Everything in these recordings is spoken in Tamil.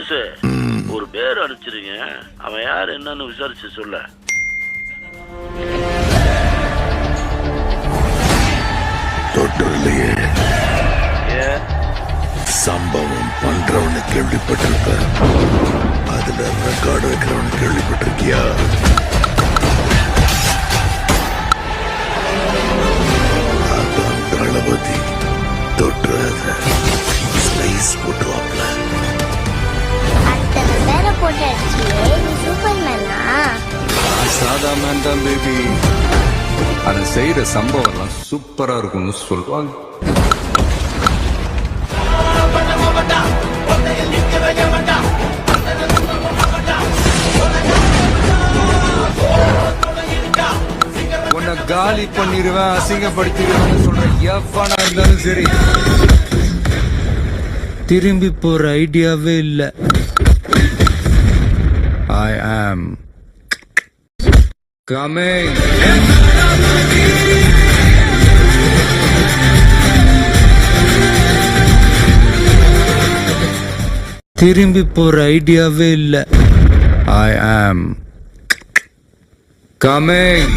போஸ் ஒரு பேர் அனுப்பிச்சிருங்க. அவன் யார் என்னன்னு விசாரிச்சு சொல்ல. தொட்டர்லையே சம்பவம் பண்றவனு கேள்விப்பட்டிருப்ப, அதுல ரெக்கார்டு வைக்கிறவனு கேள்விப்பட்டிருக்கியா? அதான் தளபதி. தொட்டுறாத ஸ்லைஸ் போட்டுவாப்ல. அத்தனை பேரை போட்டு அடிச்சியே, நீ சூப்பர் மேனா? சாதா மேன் தான் பேபி. அதை செய்யற சம்பவம்லாம் சூப்பரா இருக்கும்னு சொல்லுவாங்க. உன்னை காலி பண்ணிடுவேன், அசிங்கப்படுத்திடுவேன் சொல்ற எவனா இருந்தாலும் சரி, திரும்பி போற ஐடியாவே இல்லை. I am coming. திரும்பி போற ஐடியாவே இல்லை. I am coming.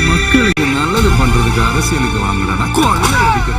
மக்களுக்கு நல்லது பண்றதுக்கு அரசியலுக்கு வாங்கடா. கொள்ளை அடிக்க